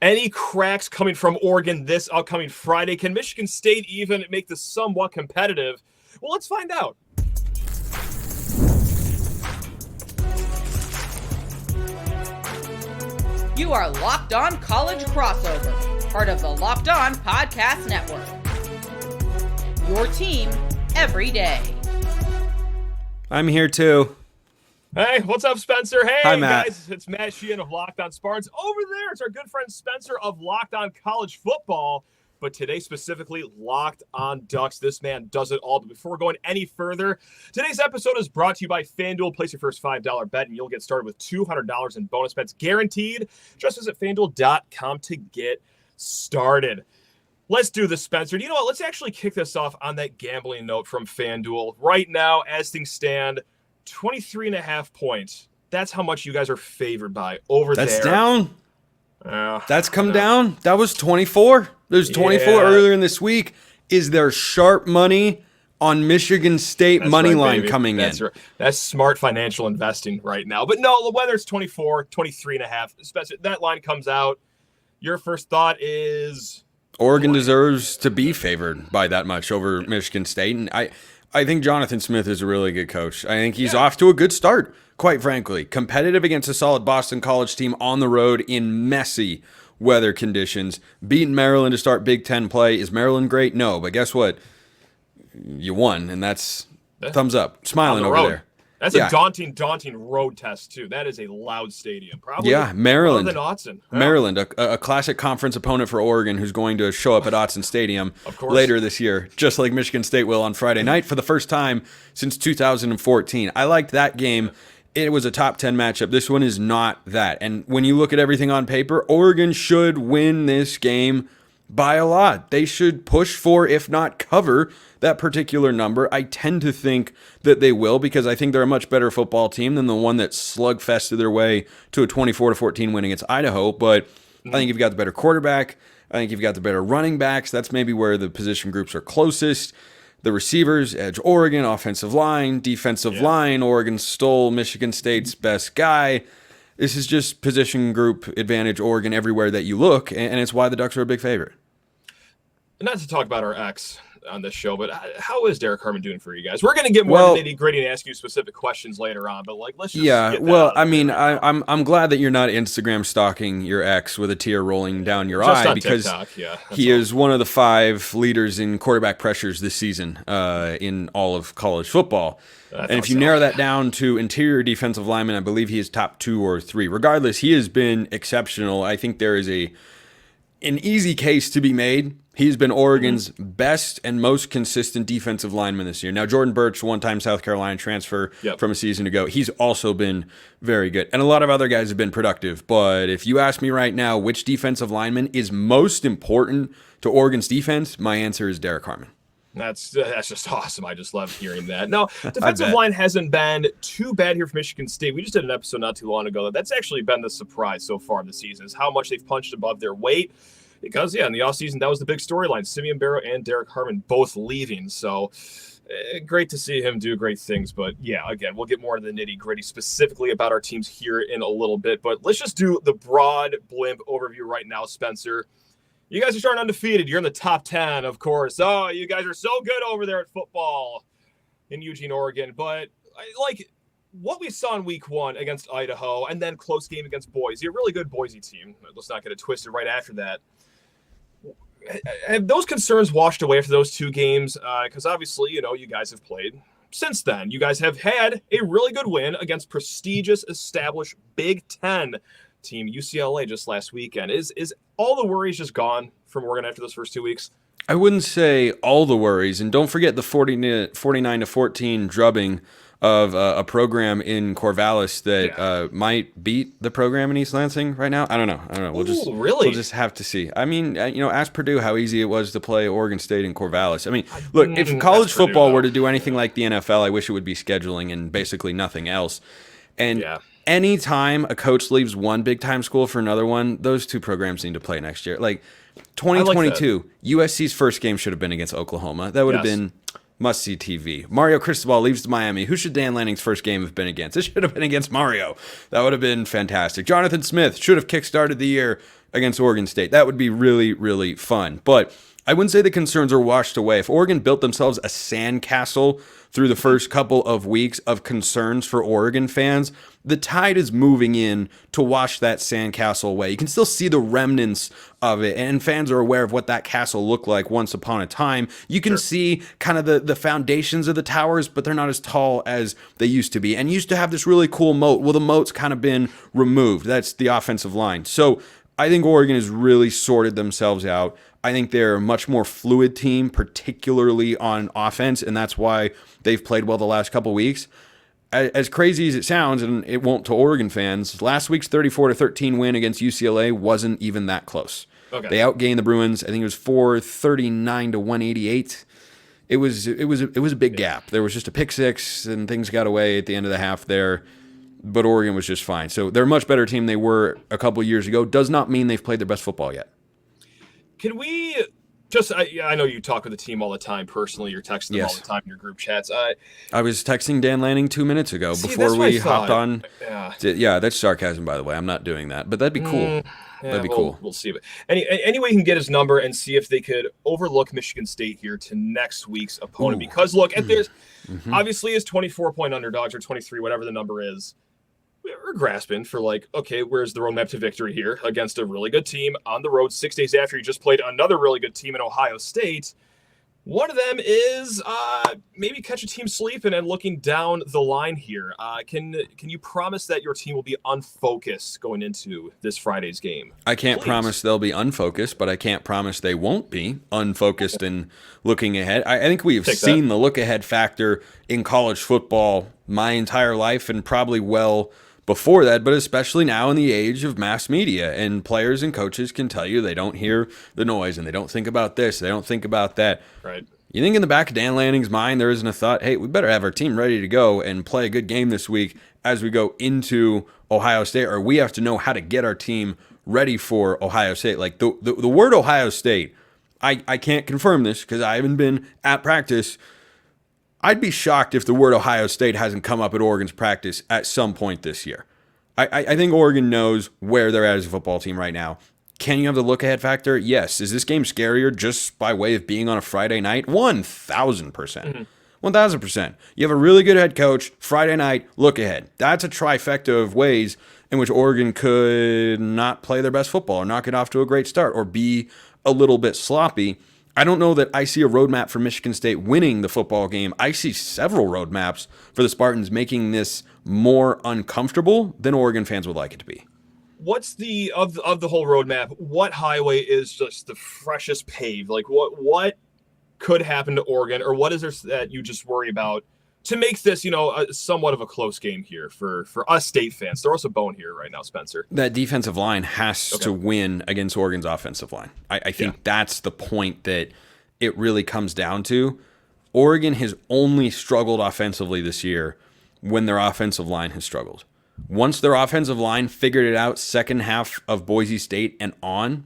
Any cracks coming from Oregon this upcoming Friday? Can Michigan State even make this somewhat competitive? Well, let's find out. You are Locked On College Crossover, part of the Locked On Podcast Network. Your team every day. I'm here too. Hey, what's up, Spencer? Hey, hi, Matt. Guys, it's Matt Sheehan of Locked On Spartans. Over there, it's our good friend Spencer of Locked On College Football. But today, specifically, Locked On Ducks. This man does it all. But before we're going any further, today's episode is brought to you by FanDuel. Place your first $5 bet, and you'll get started with $200 in bonus bets guaranteed. Just visit FanDuel.com to get started. Let's do this, Spencer. You know what? Let's actually kick this off on that gambling note from FanDuel. Right now, as things stand, 23.5 points. That's how much you guys are favored by over there. That's down. That's come down. That was 24. There's 24 earlier in this week. Is there sharp money on Michigan State money line coming in? Right. That's smart financial investing right now. But no, whether it's 24, 23.5, especially that line comes out, your first thought is Oregon deserves to be favored by that much over Michigan State. And I think Jonathan Smith is a really good coach. I think he's off to a good start, quite frankly. Competitive against a solid Boston College team on the road in messy weather conditions. Beating Maryland to start Big Ten play. Is Maryland great? No, but guess what? You won, and that's thumbs up. Smiling over there. That's a daunting road test, too. That is a loud stadium. Probably Maryland. Than Autzen. Maryland, a classic conference opponent for Oregon who's going to show up at Autzen Stadium later this year, just like Michigan State will on Friday night for the first time since 2014. I liked that game. It was a top 10 matchup. This one is not that. And when you look at everything on paper, Oregon should win this game by a lot. They should push for, if not cover, that particular number. I tend to think that they will because I think they're a much better football team than the one that slugfested their way to a 24-14 win against Idaho. But I think you've got the better quarterback. I think you've got the better running backs. That's maybe where the position groups are closest. The receivers, edge Oregon, offensive line, defensive line. Oregon stole Michigan State's best guy. This is just position group advantage Oregon everywhere that you look, and it's why the Ducks are a big favorite. Not to talk about our ex on this show, but how is Derek Harmon doing for you guys? We're going to get more nitty-gritty and ask you specific questions later on, but let's just get that I mean, I'm glad that you're not Instagram stalking your ex with a tear rolling down your eye because he is one of the 5 leaders in quarterback pressures this season in all of college football. And if you narrow that down to interior defensive lineman, I believe he is top 2 or 3. Regardless, he has been exceptional. I think there is an easy case to be made. He's been Oregon's best and most consistent defensive lineman this year. Now, Jordan Birch, one-time South Carolina transfer from a season ago, he's also been very good. And a lot of other guys have been productive. But if you ask me right now which defensive lineman is most important to Oregon's defense, my answer is Derek Harmon. That's just awesome. I just love hearing that. No, defensive line hasn't been too bad here for Michigan State. We just did an episode not too long ago. That's actually been the surprise so far this season is how much they've punched above their weight. Because, in the offseason, that was the big storyline. Simeon Barrow and Derek Harmon both leaving. So, great to see him do great things. But, again, we'll get more into the nitty-gritty specifically about our teams here in a little bit. But let's just do the broad blimp overview right now, Spencer. You guys are starting undefeated. You're in the top 10, of course. Oh, you guys are so good over there at football in Eugene, Oregon. But, what we saw in week 1 against Idaho and then close game against Boise, a really good Boise team. Let's not get it twisted right after that. Have those concerns washed away after those 2 games? Because obviously, you guys have played since then. You guys have had a really good win against prestigious, established Big Ten team UCLA just last weekend. Is all the worries just gone from Oregon after those first 2 weeks? I wouldn't say all the worries. And don't forget the 49-14 drubbing of a program in Corvallis that might beat the program in East Lansing right now. I don't know. We'll just have to see. I mean, ask Purdue how easy it was to play Oregon State in Corvallis. I mean, look, if college football were to do anything like the NFL, I wish it would be scheduling and basically nothing else. And anytime a coach leaves one big-time school for another one, those 2 programs need to play next year. Like 2022, USC's first game should have been against Oklahoma. That would have been must-see TV. Mario Cristobal leaves to Miami. Who should Dan Lanning's first game have been against? It should have been against Mario. That would have been fantastic. Jonathan Smith should have kickstarted the year against Oregon State. That would be really, really fun. But I wouldn't say the concerns are washed away. If Oregon built themselves a sandcastle through the first couple of weeks of concerns for Oregon fans, the tide is moving in to wash that sandcastle away. You can still see the remnants of it, and fans are aware of what that castle looked like once upon a time. You can see kind of the foundations of the towers, but they're not as tall as they used to be. And used to have this really cool moat. Well, the moat's kind of been removed. That's the offensive line. So I think Oregon has really sorted themselves out. I think they're a much more fluid team, particularly on offense, and that's why they've played well the last couple weeks. As crazy as it sounds, and it won't to Oregon fans, last week's 34-13 win against UCLA wasn't even that close. Okay. They outgained the Bruins. I think it was 439-188. It was a big gap. There was just a pick six, and things got away at the end of the half there. But Oregon was just fine. So they're a much better team than they were a couple years ago. Does not mean they've played their best football yet. Can we just, I know you talk with the team all the time personally. You're texting them all the time in your group chats. I was texting Dan Lanning 2 minutes ago before we hopped on. Yeah, that's sarcasm, by the way. I'm not doing that. But that'd be cool. That'd be cool. We'll see. But anyway, you can get his number and see if they could overlook Michigan State here to next week's opponent. Ooh. Because, look, there's obviously is 24-point underdogs or 23, whatever the number is. We're grasping for okay, where's the roadmap to victory here against a really good team on the road 6 days after you just played another really good team in Ohio State. One of them is maybe catch a team sleeping and looking down the line here. Can you promise that your team will be unfocused going into this Friday's game? I can't promise they'll be unfocused, but I can't promise they won't be unfocused and looking ahead. I think we've seen the look-ahead factor in college football my entire life and probably well before that, but especially now in the age of mass media, and players and coaches can tell you they don't hear the noise and they don't think about this, they don't think about that. Right. You think in the back of Dan Lanning's mind there isn't a thought, hey, we better have our team ready to go and play a good game this week as we go into Ohio State, or we have to know how to get our team ready for Ohio State. Like the word Ohio State, I can't confirm this because I haven't been at practice. I'd be shocked if the word Ohio State hasn't come up at Oregon's practice at some point this year. I think Oregon knows where they're at as a football team right now. Can you have the look-ahead factor? Yes. Is this game scarier just by way of being on a Friday night? 1,000%. 1,000%. You have a really good head coach, Friday night, look ahead. That's a trifecta of ways in which Oregon could not play their best football or not get off to a great start or be a little bit sloppy. I don't know that I see a roadmap for Michigan State winning the football game. I see several roadmaps for the Spartans making this more uncomfortable than Oregon fans would like it to be. What's the of the whole roadmap? What highway is just the freshest paved? Like what could happen to Oregon, or what is there that you just worry about to make this, somewhat of a close game here for us State fans? Throw us a bone here right now, Spencer. That defensive line has to win against Oregon's offensive line. I think that's the point that it really comes down to. Oregon has only struggled offensively this year when their offensive line has struggled. Once their offensive line figured it out second half of Boise State and on,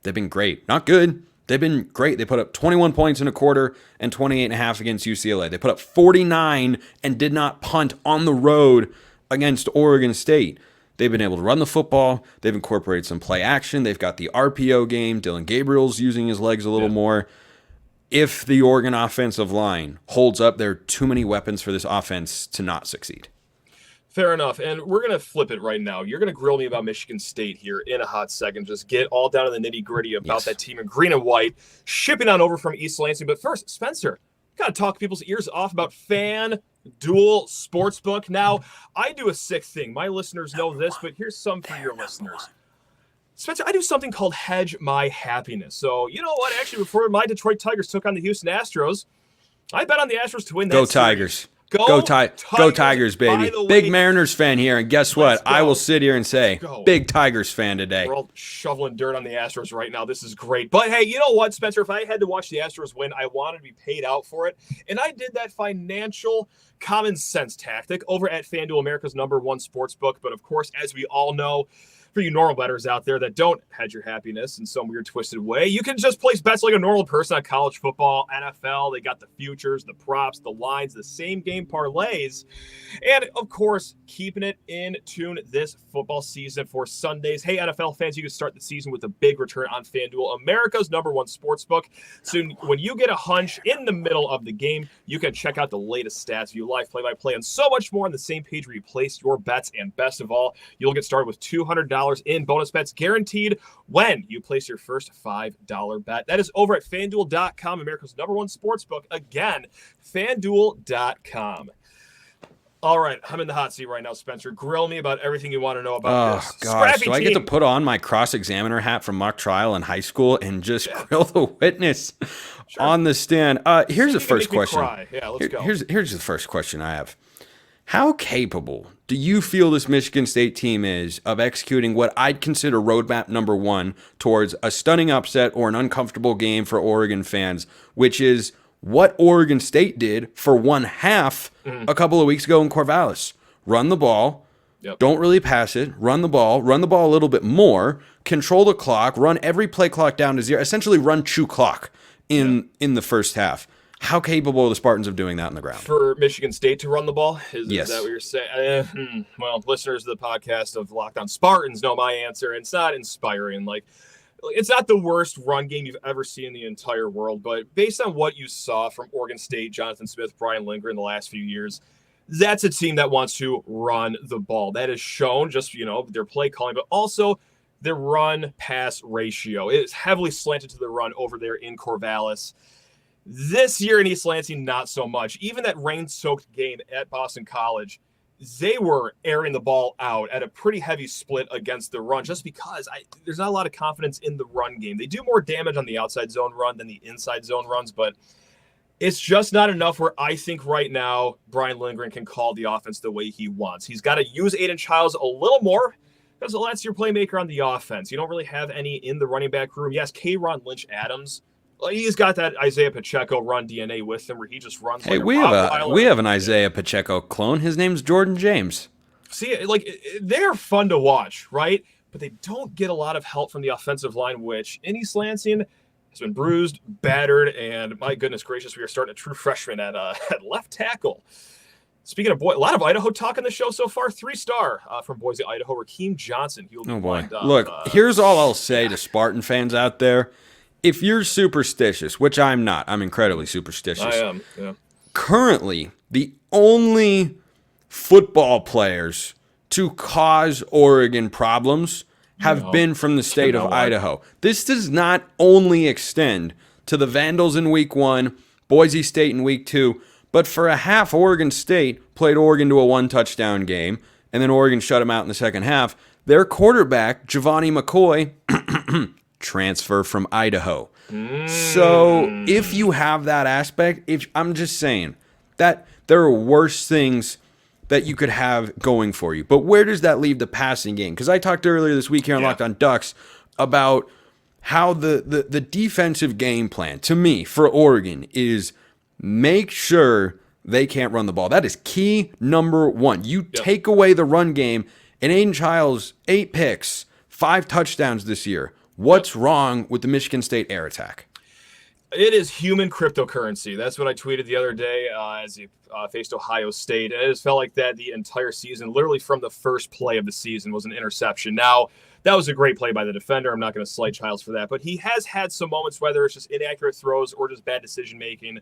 they've been great. Not good. They've been great. They put up 21 points in a quarter and 28.5 against UCLA. They put up 49 and did not punt on the road against Oregon State. They've been able to run the football. They've incorporated some play action. They've got the RPO game. Dillon Gabriel's using his legs a little more. If the Oregon offensive line holds up, there are too many weapons for this offense to not succeed. Fair enough. And we're going to flip it right now. You're going to grill me about Michigan State here in a hot second. Just get all down to the nitty-gritty about that team in green and white, shipping on over from East Lansing. But first, Spencer, got to talk people's ears off about FanDuel Sportsbook. Now, I do a sick thing. My listeners know this, but here's some for your listeners. Spencer, I do something called Hedge My Happiness. So, you know what? Actually, before my Detroit Tigers took on the Houston Astros, I bet on the Astros to win that Go series. Tigers. Go Tigers, baby. Big Mariners fan here, and guess what? I will sit here and say, big Tigers fan today. We're all shoveling dirt on the Astros right now. This is great. But hey, you know what, Spencer? If I had to watch the Astros win, I wanted to be paid out for it. And I did that financial common sense tactic over at FanDuel, America's #1 sportsbook. But of course, as we all know, for you normal bettors out there that don't hedge your happiness in some weird twisted way, you can just place bets like a normal person on college football, NFL. They got the futures, the props, the lines, the same game parlays. And of course, keeping it in tune this football season for Sundays. Hey, NFL fans, you can start the season with a big return on FanDuel, America's #1 sportsbook. So when you get a hunch in the middle of the game, you can check out the latest stats, view live play-by-play, and so much more on the same page where you place your bets. And best of all, you'll get started with $200 in bonus bets guaranteed when you place your first $5 bet. That is over at FanDuel.com, America's #1 sportsbook. Again, FanDuel.com. All right, I'm in the hot seat right now, Spencer. Grill me about everything you want to know about this. Oh, gosh. Scrappy So I get to put on my cross-examiner hat from mock trial in high school and just grill the witness on the stand. Here's the first question. Yeah, let's go. Here's the first question I have. How capable do you feel this Michigan State team is of executing what I'd consider roadmap #1 towards a stunning upset or an uncomfortable game for Oregon fans, which is what Oregon State did for one half a couple of weeks ago in Corvallis? Run the ball, don't really pass it, run the ball a little bit more, control the clock, run every play clock down to 0, essentially run chew clock in the first half. How capable are the Spartans of doing that on the ground? For Michigan State to run the ball? Yes. Is that what you're saying? Well, listeners of the podcast of Locked On Spartans know my answer. It's not inspiring. It's not the worst run game you've ever seen in the entire world, but based on what you saw from Oregon State, Jonathan Smith, Brian Lindgren in the last few years, that's a team that wants to run the ball. That is shown just, their play calling, but also their run-pass ratio. It is heavily slanted to the run over there in Corvallis. This year in East Lansing, not so much. Even that rain-soaked game at Boston College, they were airing the ball out at a pretty heavy split against the run just because there's not a lot of confidence in the run game. They do more damage on the outside zone run than the inside zone runs, but it's just not enough where I think right now Brian Lindgren can call the offense the way he wants. He's got to use Aiden Childs a little more because that's your playmaker on the offense. You don't really have any in the running back room. Yes, K-Ron Lynch-Adams. He's got that Isaiah Pacheco run DNA with him where he just runs like a Rottweiler. We have an Isaiah Pacheco clone. His name's Jordan James. See, they're fun to watch, right? But they don't get a lot of help from the offensive line, which in East Lansing has been bruised, battered, and my goodness gracious, we are starting a true freshman at left tackle. Speaking of a lot of Idaho talk on the show so far. 3-star from Boise, Idaho, Rakeem Johnson. He will be lined up. Look, here's all I'll say to Spartan fans out there. If you're superstitious, which I'm not, I'm incredibly superstitious. I am, yeah. Currently, the only football players to cause Oregon problems have been from the state of Idaho. This does not only extend to the Vandals in week 1, Boise State in week 2, but for a half, Oregon State played Oregon to a 1-touchdown game, and then Oregon shut them out in the second half. Their quarterback, Giovanni McCoy, transfer from Idaho. So if you have that aspect, I'm just saying that there are worse things that you could have going for you. But where does that leave the passing game? Because I talked earlier this week here on Locked On Ducks about how the defensive game plan, to me, for Oregon is make sure they can't run the ball. That is key number 1. You take away the run game, and Aiden Childs, 8 picks, 5 touchdowns this year. What's wrong with the Michigan State air attack? It is human cryptocurrency. That's what I tweeted the other day as he faced Ohio State. And it just felt like that the entire season, literally from the first play of the season, was an interception. Now, that was a great play by the defender. I'm not going to slight Childs for that. But he has had some moments, whether it's just inaccurate throws or just bad decision-making,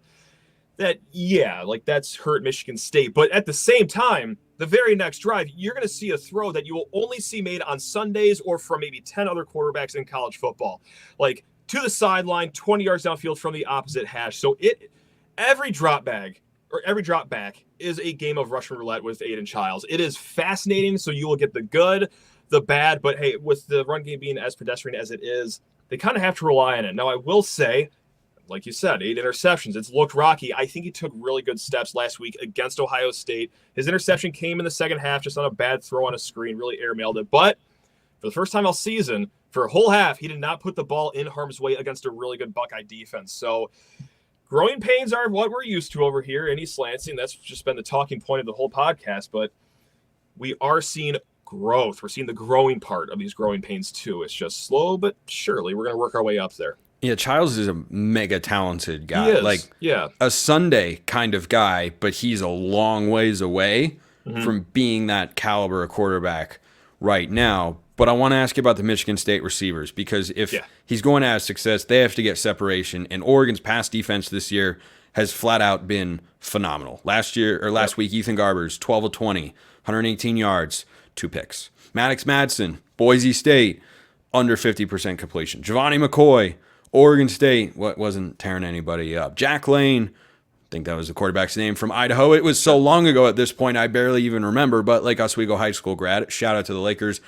that's hurt Michigan State. But at the same time, the very next drive, you're going to see a throw that you will only see made on Sundays or from maybe 10 other quarterbacks in college football. To the sideline, 20 yards downfield from the opposite hash. So every drop back is a game of Russian roulette with Aiden Childs. It is fascinating, so you will get the good, the bad, but hey, with the run game being as pedestrian as it is, they kind of have to rely on it. Now, I will say, like you said, 8 interceptions. It's looked rocky. I think he took really good steps last week against Ohio State. His interception came in the second half, just on a bad throw on a screen, really airmailed it. But for the first time all season, for a whole half, he did not put the ball in harm's way against a really good Buckeye defense. So growing pains are what we're used to over here in East Lansing. That's just been the talking point of the whole podcast. But we are seeing growth. We're seeing the growing part of these growing pains too. It's just slow but surely. We're going to work our way up there. Yeah, Childs is a mega talented guy. He is. Like a Sunday kind of guy, but he's a long ways away from being that caliber of quarterback right now. But I want to ask you about the Michigan State receivers, because if he's going to have success, they have to get separation. And Oregon's pass defense this year has flat out been phenomenal. Last week, Ethan Garbers, 12 of 20, 118 yards, 2 picks. Maddox Madsen, Boise State, under 50% completion. Giovanni McCoy, Oregon State, wasn't tearing anybody up. Jack Lane, I think that was the quarterback's name, from Idaho. It was so long ago at this point, I barely even remember. But Lake Oswego High School grad, shout out to the Lakers.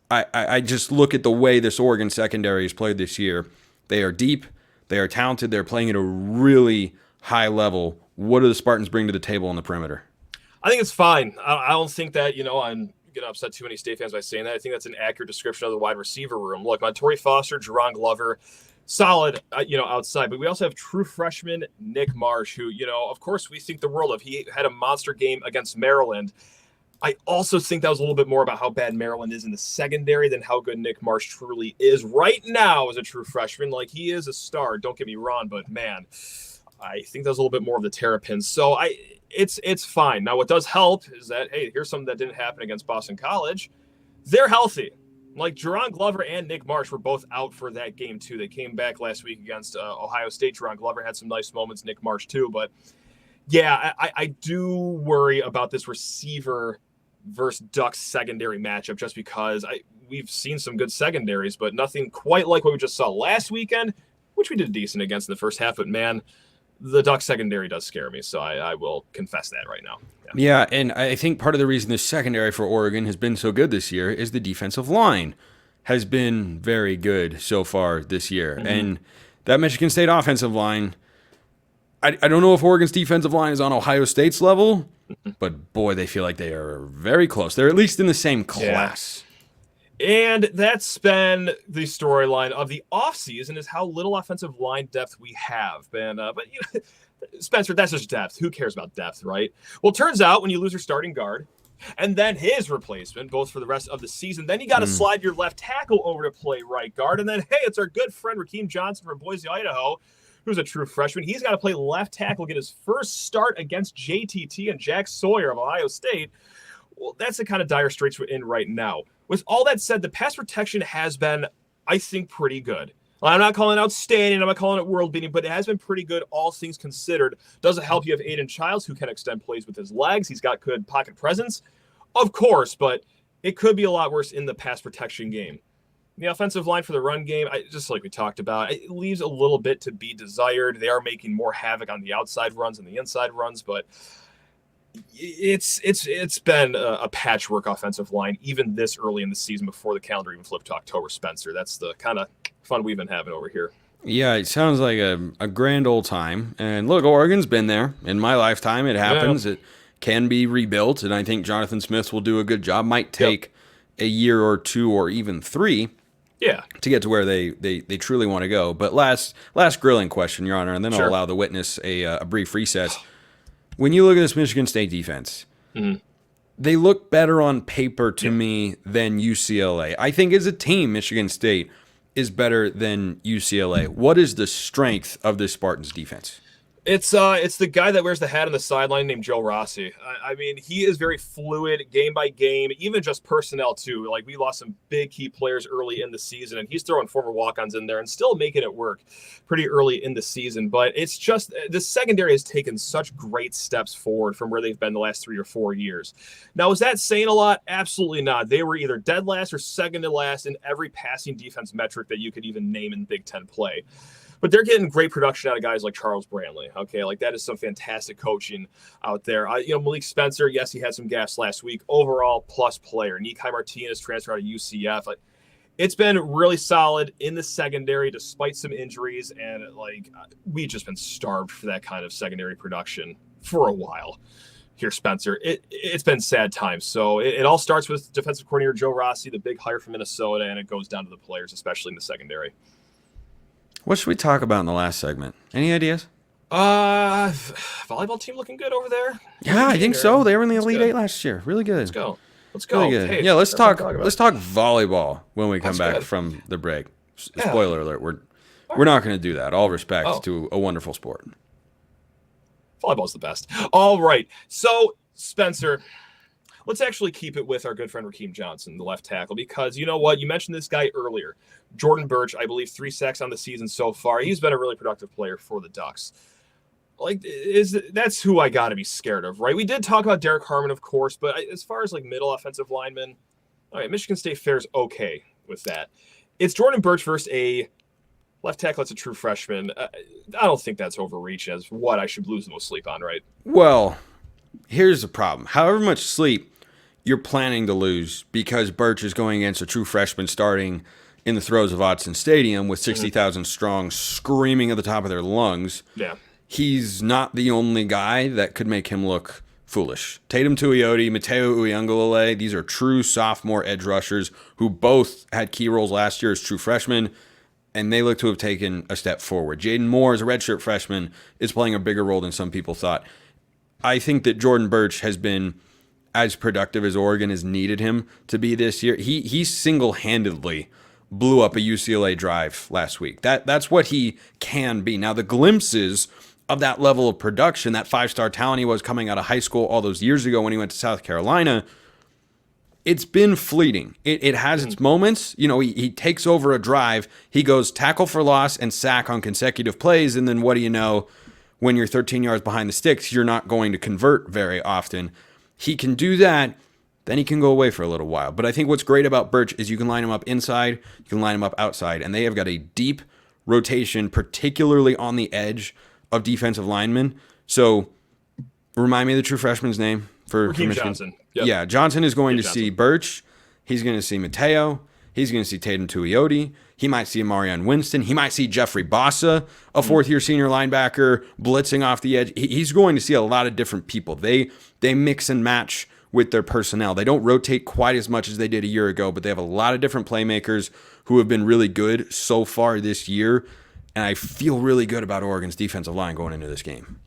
I just look at the way this Oregon secondary has played this year. They are deep. They are talented. They're playing at a really high level. What do the Spartans bring to the table on the perimeter? I think it's fine. I don't think that, I'm going to upset too many State fans by saying that. I think that's an accurate description of the wide receiver room. Look, Montorie Foster, Jerron Glover, solid, outside. But we also have true freshman Nick Marsh, who, of course, we think the world of. He had a monster game against Maryland. I also think that was a little bit more about how bad Maryland is in the secondary than how good Nick Marsh truly is right now as a true freshman. Like, he is a star, don't get me wrong, but man, I think that was a little bit more of the terrapins. So it's fine. Now, what does help is that, hey, here's something that didn't happen against Boston College. They're healthy. Like, Jerron Glover and Nick Marsh were both out for that game, too. They came back last week against Ohio State. Jerron Glover had some nice moments, Nick Marsh, too. But, yeah, I do worry about this receiver versus Ducks secondary matchup, just because we've seen some good secondaries, but nothing quite like what we just saw last weekend, which we did decent against in the first half. But, man, the Ducks secondary does scare me, so I will confess that right now. Yeah, and I think part of the reason the secondary for Oregon has been so good this year is the defensive line has been very good so far this year. And that Michigan State offensive line, I don't know if Oregon's defensive line is on Ohio State's level, but boy, they feel like they are very close. They're at least in the same class. And that's been the storyline of the offseason, is how little offensive line depth we have. But Spencer, that's just depth. Who cares about depth, right? Well, it turns out when you lose your starting guard and then his replacement, both for the rest of the season, then you got to slide your left tackle over to play right guard. And then, hey, it's our good friend Rakeem Johnson from Boise, Idaho, who's a true freshman. He's got to play left tackle, get his first start against JTT and Jack Sawyer of Ohio State. Well, that's the kind of dire straits we're in right now. With all that said, the pass protection has been, I think, pretty good. I'm not calling it outstanding. I'm not calling it world-beating, but it has been pretty good, all things considered. Does it help you have Aiden Childs, who can extend plays with his legs? He's got good pocket presence. Of course, but it could be a lot worse in the pass protection game. The offensive line for the run game, just like we talked about, it leaves a little bit to be desired. They are making more havoc on the outside runs and the inside runs, but it's been a patchwork offensive line even this early in the season before the calendar even flipped to October, Spencer. That's the kind of fun we've been having over here. Yeah, it sounds like a grand old time. And look, Oregon's been there. In my lifetime, it happens. Yeah. It can be rebuilt, and I think Jonathan Smith will do a good job. Might take a year or two or even 3 to get to where they truly want to go. But last grilling question, Your Honor, and then I'll allow the witness a brief recess. When you look at this Michigan State defense, they look better on paper to me than UCLA. I think as a team, Michigan State is better than UCLA. What is the strength of this Spartans defense? It's the guy that wears the hat on the sideline named Joe Rossi. I mean, he is very fluid game by game, even just personnel too. Like, we lost some big key players early in the season, and he's throwing former walk-ons in there and still making it work pretty early in the season. But it's just the secondary has taken such great steps forward from where they've been the last 3 or 4 years. Now, is that saying a lot? Absolutely not. They were either dead last or second to last in every passing defense metric that you could even name in Big Ten play. But they're getting great production out of guys like Charles Brantley. Okay, like, that is some fantastic coaching out there. Malik Spencer, yes, he had some gaffes last week. Overall, plus player. Nikai Martinez transferred out of UCF. It's been really solid in the secondary despite some injuries, and we've just been starved for that kind of secondary production for a while. Here, Spencer, it's been sad times. So it all starts with defensive coordinator Joe Rossi, the big hire from Minnesota, and it goes down to the players, especially in the secondary. What should we talk about in the last segment? Any ideas? Volleyball team looking good over there. Yeah, I think so. They were in the Elite Eight last year. Really good. Let's go. Really good. Hey, yeah, let's talk volleyball when we come back from the break. Spoiler alert: we're not going to do that. All respect to a wonderful sport. Volleyball's the best. All right, so Spencer, let's actually keep it with our good friend Rakeem Johnson, the left tackle, because you know what? You mentioned this guy earlier. Jordan Birch, I believe 3 sacks on the season so far. He's been a really productive player for the Ducks. That's who I got to be scared of, right? We did talk about Derek Harmon, of course, but as far as middle offensive linemen, all right, Michigan State fares okay with that. It's Jordan Birch versus a left tackle that's a true freshman. I don't think that's overreach as what I should lose the most sleep on, right? Well, here's the problem. However much sleep you're planning to lose because Birch is going against a true freshman starting in the throes of Autzen Stadium with 60,000 strong screaming at the top of their lungs. Yeah. He's not the only guy that could make him look foolish. Tatum Tuioti, Mateo Uiagalelei, these are true sophomore edge rushers who both had key roles last year as true freshmen, and they look to have taken a step forward. Jaden Moore, as a redshirt freshman, is playing a bigger role than some people thought. I think that Jordan Birch has been as productive as Oregon has needed him to be this year. He single-handedly blew up a UCLA drive last week. That's what he can be. Now, the glimpses of that level of production, that 5-star talent he was coming out of high school all those years ago when he went to South Carolina, it's been fleeting. It has its moments. You know, he takes over a drive. He goes tackle for loss and sack on consecutive plays. And then what do you know? When you're 13 yards behind the sticks, you're not going to convert very often. He can do that. Then he can go away for a little while. But I think what's great about Birch is you can line him up inside, you can line him up outside, and they have got a deep rotation, particularly on the edge of defensive linemen. So remind me of the true freshman's name for Michigan. Johnson. Yep. Yeah, Johnson is going to see Birch. He's going to see Mateo. He's going to see Tatum Tuioti. He might see Marion Winston. He might see Jeffrey Bossa, a fourth-year senior linebacker, blitzing off the edge. He's going to see a lot of different people. They mix and match with their personnel. They don't rotate quite as much as they did a year ago, but they have a lot of different playmakers who have been really good so far this year, and I feel really good about Oregon's defensive line going into this game.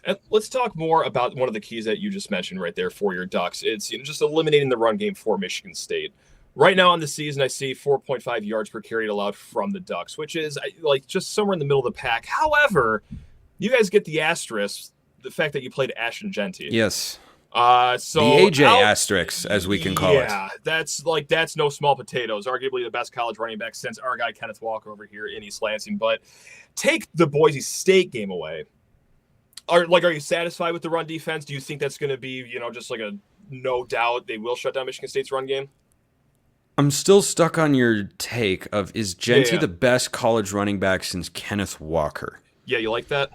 And let's talk more about one of the keys that you just mentioned right there for your Ducks. It's just eliminating the run game for Michigan State. Right now on the season, I see 4.5 yards per carry allowed from the Ducks, which is just somewhere in the middle of the pack. However, you guys get the asterisk, the fact that you played Ashton Genty. Yes. So the AJ asterisk, as we can call it. Yeah, that's no small potatoes. Arguably the best college running back since our guy Kenneth Walker over here in East Lansing. But take the Boise State game away. Are you satisfied with the run defense? Do you think that's going to be, just a no doubt they will shut down Michigan State's run game? I'm still stuck on your take of, is Genty the best college running back since Kenneth Walker? Yeah, you like that?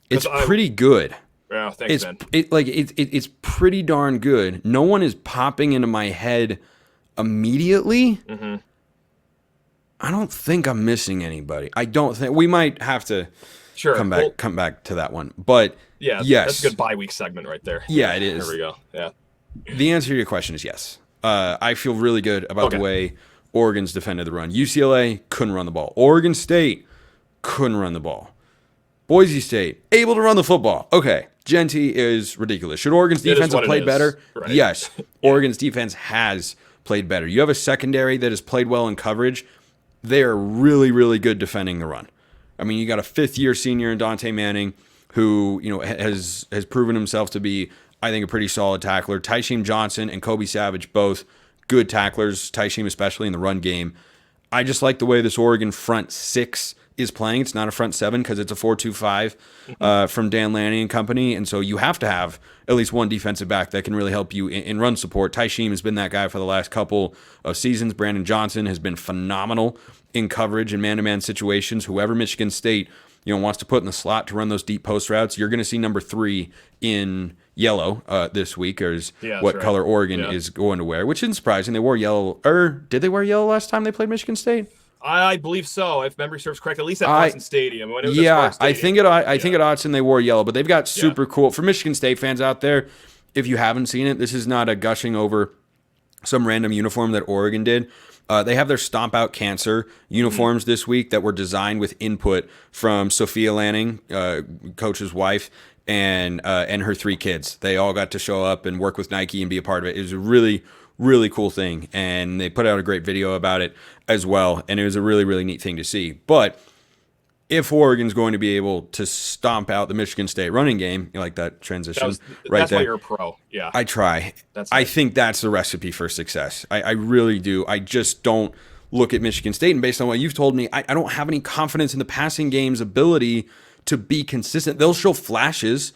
It's pretty good. Yeah, thanks, man. It's pretty darn good. No one is popping into my head immediately. Mm-hmm. I don't think I'm missing anybody. I don't think we might have to come back to that one. But yeah, yes, that's a good bye week segment right there. Yeah, it is. There we go. Yeah. The answer to your question is yes. I feel really good about the way Oregon's defended the run. UCLA couldn't run the ball. Oregon State couldn't run the ball. Boise State able to run the football. Okay, Genty is ridiculous. Should Oregon's defense have played better? Right. Yes. Oregon's defense has played better. You have a secondary that has played well in coverage. They are really, really good defending the run. I mean, you got a fifth-year senior in Dante Manning who has proven himself to be, I think, a pretty solid tackler. Tez Johnson and Kobe Savage, both good tacklers, Tez especially in the run game. I just like the way this Oregon front six is playing. It's not a front seven because it's a 4-2-5 from Dan Lanning and company. And so you have to have at least one defensive back that can really help you in run support. Tez has been that guy for the last couple of seasons. Brandon Johnson has been phenomenal in coverage and man-to-man situations. Whoever Michigan State wants to put in the slot to run those deep post routes, you're going to see number 3 in yellow this week, or is what color Oregon is going to wear, which isn't surprising. They wore yellow, or did they wear yellow last time they played Michigan State? I believe so, if memory serves correct, at least at Autzen Stadium. When it was I think at Autzen they wore yellow, but they've got super cool. For Michigan State fans out there, if you haven't seen it, this is not a gushing over some random uniform that Oregon did. They have their Stomp Out Cancer uniforms this week that were designed with input from Sophia Lanning, coach's wife, and her 3 kids. They all got to show up and work with Nike and be a part of it. It was a really, really cool thing, and they put out a great video about it as well, and it was a really, really neat thing to see. But if Oregon's going to be able to stomp out the Michigan State running game, you like that transition right that's there. Why you're a pro. Yeah, I try. I think that's the recipe for success. I really do. I just don't look at Michigan State, and based on what you've told me, I don't have any confidence in the passing game's ability to be consistent. They'll show flashes.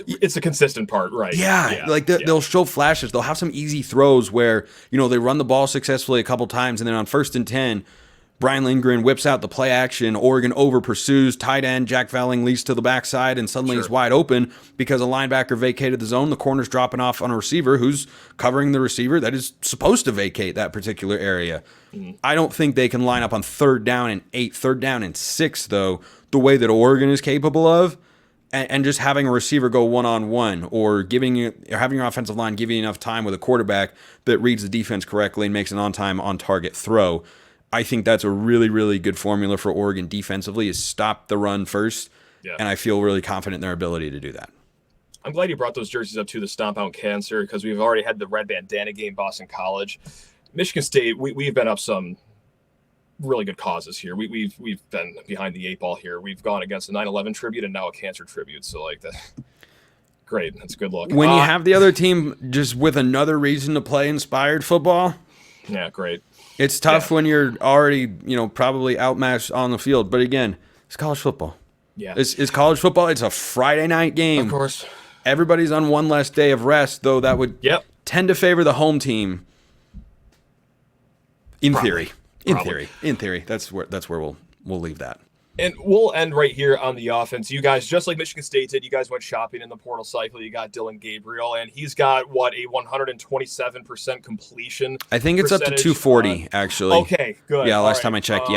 It's a consistent part, right? Yeah, they'll show flashes. They'll have some easy throws where, they run the ball successfully a couple times, and then on 1st and 10, Brian Lindgren whips out the play action. Oregon over pursues. Tight end Jack Valling leads to the backside, and suddenly he's wide open because a linebacker vacated the zone. The corner's dropping off on a receiver who's covering the receiver that is supposed to vacate that particular area. I don't think they can line up on 3rd down and 8, 3rd down and 6, though, the way that Oregon is capable of, and just having a receiver go one-on-one or having your offensive line give you enough time with a quarterback that reads the defense correctly and makes an on-time, on-target throw. I think that's a really, really good formula for Oregon defensively, is stop the run first, and I feel really confident in their ability to do that. I'm glad you brought those jerseys up to the Stomp Out Cancer, because we've already had the red bandana game, Boston College. Michigan State, we've been up some really good causes here. We've been behind the 8 ball here. We've gone against a 9/11 tribute and now a cancer tribute. So great. That's a good look. When you have the other team just with another reason to play inspired football. Yeah, great. It's tough when you're already, probably outmatched on the field. But again, it's college football. Yeah. It's college football. It's a Friday night game. Of course. Everybody's on one less day of rest, though that would tend to favor the home team. In theory. That's where we'll leave that. And we'll end right here on the offense. You guys, just like Michigan State did, you guys went shopping in the portal cycle. You got Dillon Gabriel, and he's got, a 127% completion. I think it's up to 240, actually. Okay, good. Yeah, last time I checked,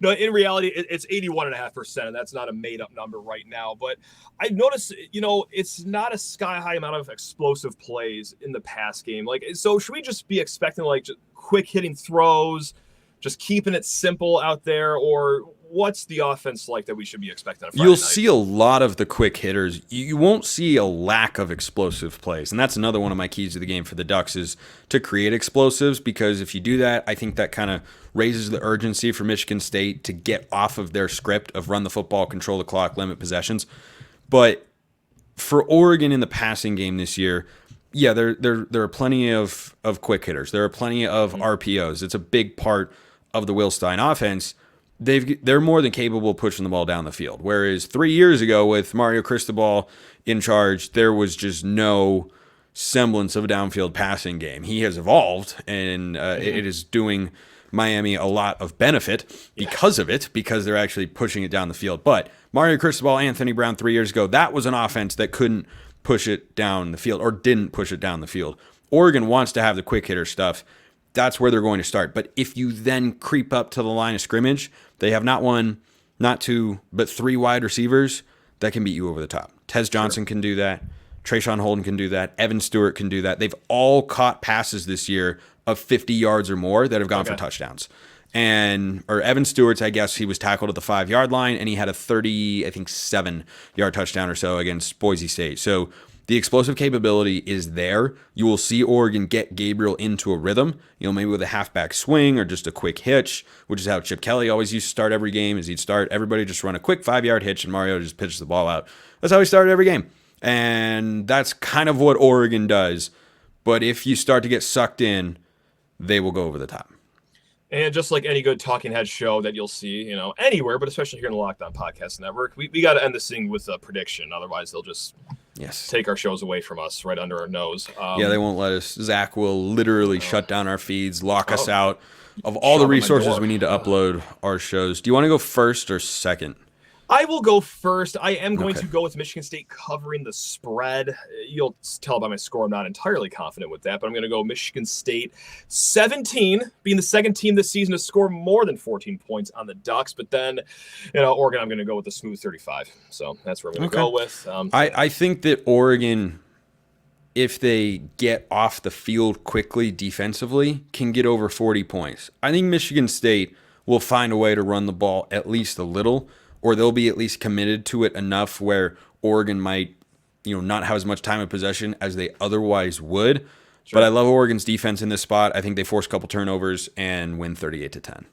No, in reality, it's 81.5%, and that's not a made-up number right now. But I noticed, it's not a sky-high amount of explosive plays in the pass game. So should we just be expecting, just quick-hitting throws, just keeping it simple out there, or what's the offense like that we should be expecting on Friday You'll night? see a lot of the quick hitters. You won't see a lack of explosive plays. And that's another one of my keys to the game for the Ducks, is to create explosives, because if you do that, I think that kind of raises the urgency for Michigan State to get off of their script of run the football, control the clock, limit possessions. But for Oregon in the passing game this year, there are plenty of quick hitters. There are plenty of RPOs. It's a big part of the Will Stein offense. They're more than capable of pushing the ball down the field. Whereas 3 years ago with Mario Cristobal in charge, there was just no semblance of a downfield passing game. He has evolved, and it is doing Miami a lot of benefit because of it, because they're actually pushing it down the field. But Mario Cristobal, Anthony Brown 3 years ago, that was an offense that couldn't push it down the field, or didn't push it down the field. Oregon wants to have the quick hitter stuff. That's where they're going to start. But if you then creep up to the line of scrimmage, they have not one, not two, but 3 wide receivers that can beat you over the top. Tez Johnson can do that. Trayshawn Holden can do that. Evan Stewart can do that. They've all caught passes this year of 50 yards or more that have gone for touchdowns. Or Evan Stewart's, I guess he was tackled at the 5-yard line, and he had a 7-yard touchdown or so against Boise State. So the explosive capability is there. You will see Oregon get Gabriel into a rhythm, maybe with a halfback swing or just a quick hitch, which is how Chip Kelly always used to start every game, is he'd start everybody just run a quick 5-yard hitch, and Mario just pitches the ball out. That's how he started every game. And that's kind of what Oregon does. But if you start to get sucked in, they will go over the top. And just like any good talking head show that you're see, anywhere, but especially here in the Locked On Podcast Network, we got to end this thing with a prediction. Otherwise, they'll just take our shows away from us right under our nose. They won't let us. Zach will literally shut down our feeds, lock us out of all the resources we need to upload our shows. Do you want to go first or second? I will go first. I am going to go with Michigan State covering the spread. You'll tell by my score I'm not entirely confident with that, but I'm going to go Michigan State 17, being the second team this season to score more than 14 points on the Ducks. But then, Oregon, I'm going to go with the smooth 35. So that's where I'm going to go with. I think that Oregon if they get off the field quickly defensively, can get over 40 points. I think Michigan State will find a way to run the ball at least a little, or they'll be at least committed to it enough where Oregon might, not have as much time of possession as they otherwise would. Sure. But I love Oregon's defense in this spot. I think they force a couple turnovers and win 38-10.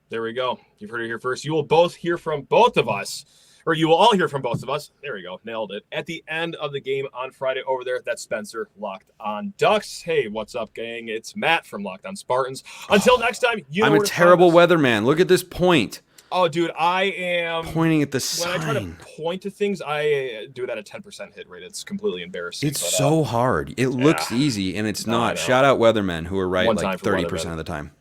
There we go. You've heard it here first. You will both hear from both of us, or you will all hear from both of us. There we go. Nailed it. At the end of the game on Friday over there, that's Spencer, Locked on Ducks. Hey, what's up, gang? It's Matt from Locked on Spartans. Until next time, I'm a terrible weatherman. Look at this point. Oh, dude, I am pointing at the sign. When I try to point to things, I do it at a 10% hit rate. It's completely embarrassing. It's so hard. It looks easy, and it's not. Shout out weathermen who are right like 30% of the time.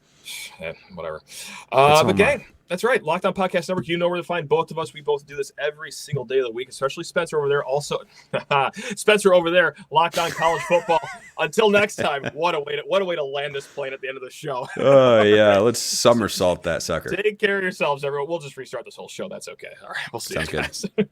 Yeah, whatever. But gang, that's right. Locked On Podcast Network. You know where to find both of us. We both do this every single day of the week, especially Spencer over there. Also, Spencer over there, Locked On College Football. Until next time, what a way to land this plane at the end of the show. Oh yeah, let's somersault that sucker. Take care of yourselves, everyone. We'll just restart this whole show. That's okay. All right, we'll see you guys. Good.